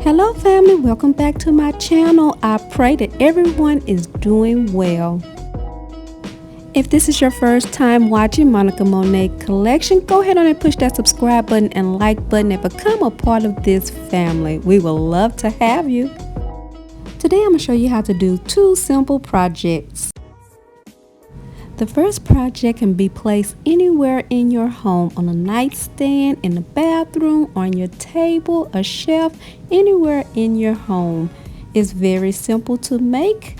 Hello family, welcome back to my channel. I pray that everyone is doing well. If this is your first time watching Monica Monet Collection, go ahead on and push that subscribe button and like button and become a part of this family. We will love to have you. Today I'm going to show you how to do two simple projects. The first project can be placed anywhere in your home, on a nightstand, in the bathroom, on your table, a shelf, anywhere in your home. It's very simple to make.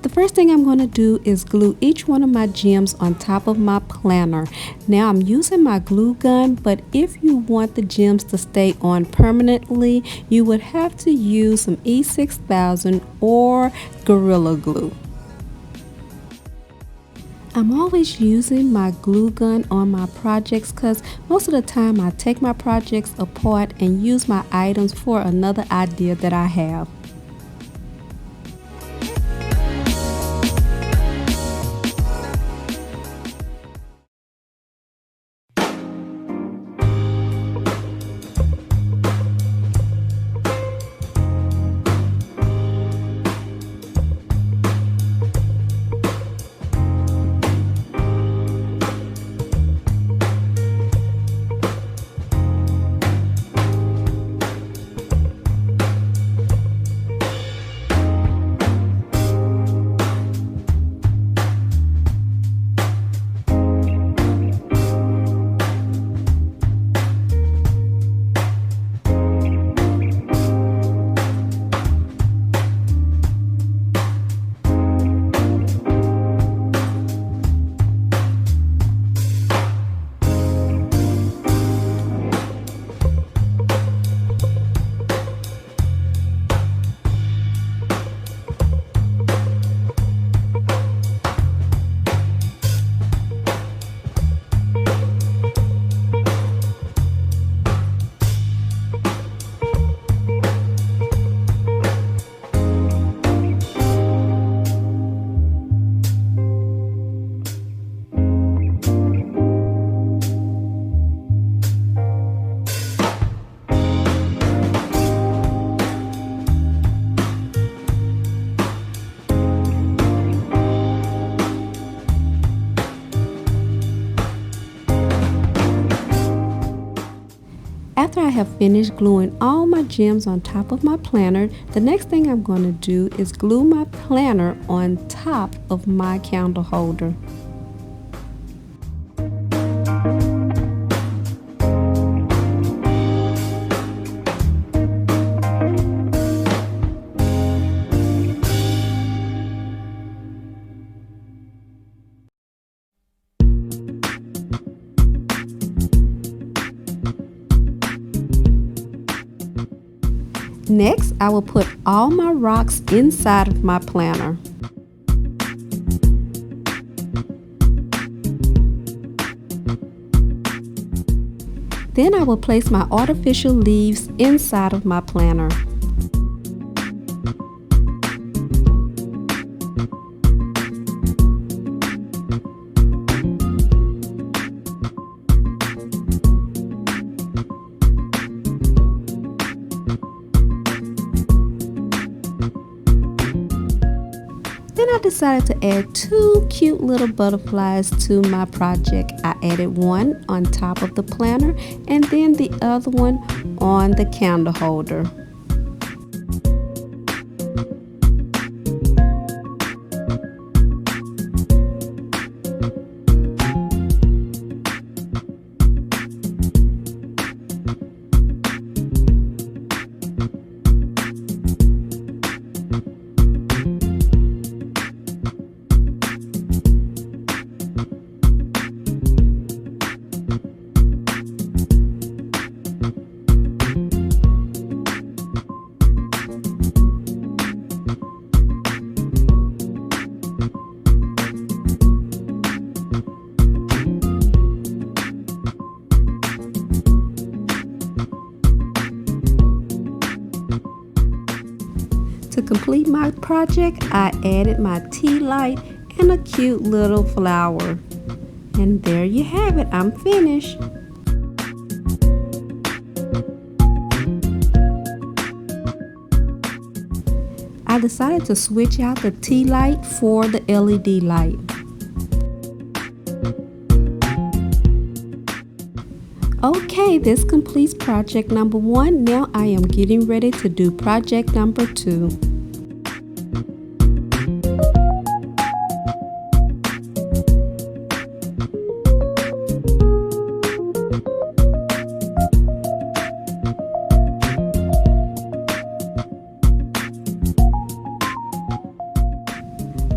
The first thing I'm going to do is glue each one of my gems on top of my planner. Now I'm using my glue gun, but if you want the gems to stay on permanently, you would have to use some E6000 or Gorilla Glue. I'm always using my glue gun on my projects because most of the time I take my projects apart and use my items for another idea that I have. After I have finished gluing all my gems on top of my planner, the next thing I'm going to do is glue my planner on top of my candle holder. Next, I will put all my rocks inside of my planner. Then I will place my artificial leaves inside of my planner. Then I decided to add two cute little butterflies to my project. I added one on top of the planner and then the other one on the candle holder. To complete my project, I added my tea light and a cute little flower. And there you have it, I'm finished. decided to switch out the T light for the LED light. Okay, this completes project number 1. Now I am getting ready to do project number 2.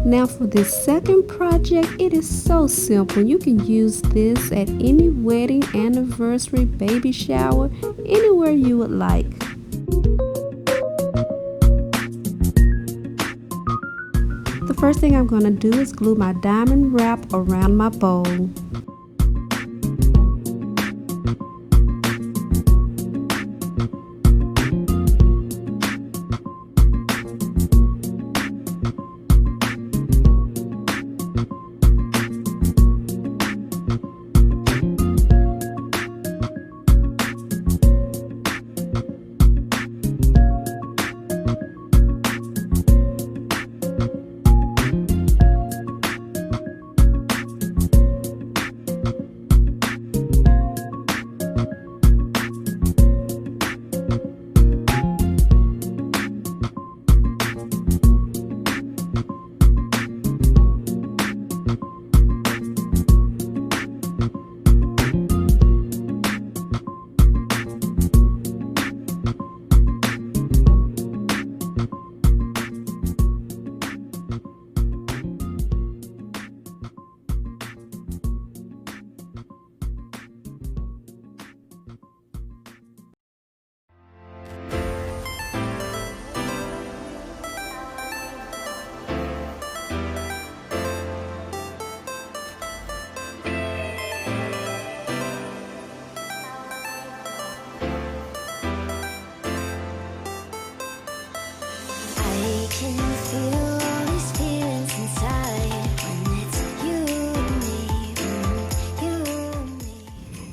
Now for this second project, it is so simple. You can use this at any wedding, anniversary, baby shower, anywhere you would like. The first thing I'm going to do is glue my diamond wrap around my bowl.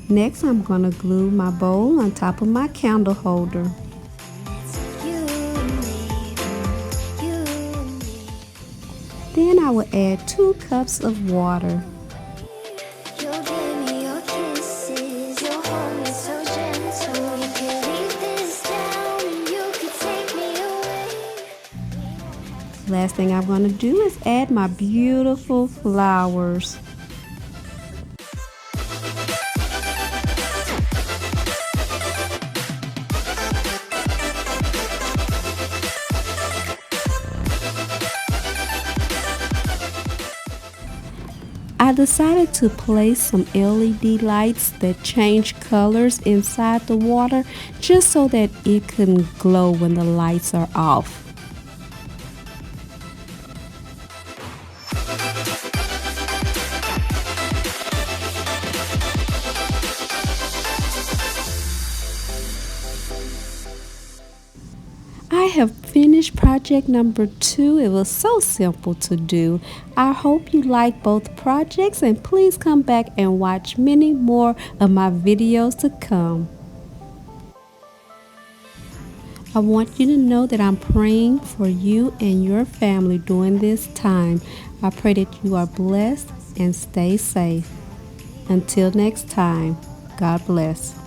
Next, I'm going to glue my bowl on top of my candle holder. Then I will add 2 cups of water. Last thing I'm going to do is add my beautiful flowers. I decided to place some LED lights that change colors inside the water just so that it can glow when the lights are off. I have finished project number 2. It was so simple to do. I hope you like both projects, and please come back and watch many more of my videos to come. I want you to know that I'm praying for you and your family during this time. I pray that you are blessed and stay safe. Until next time, God bless.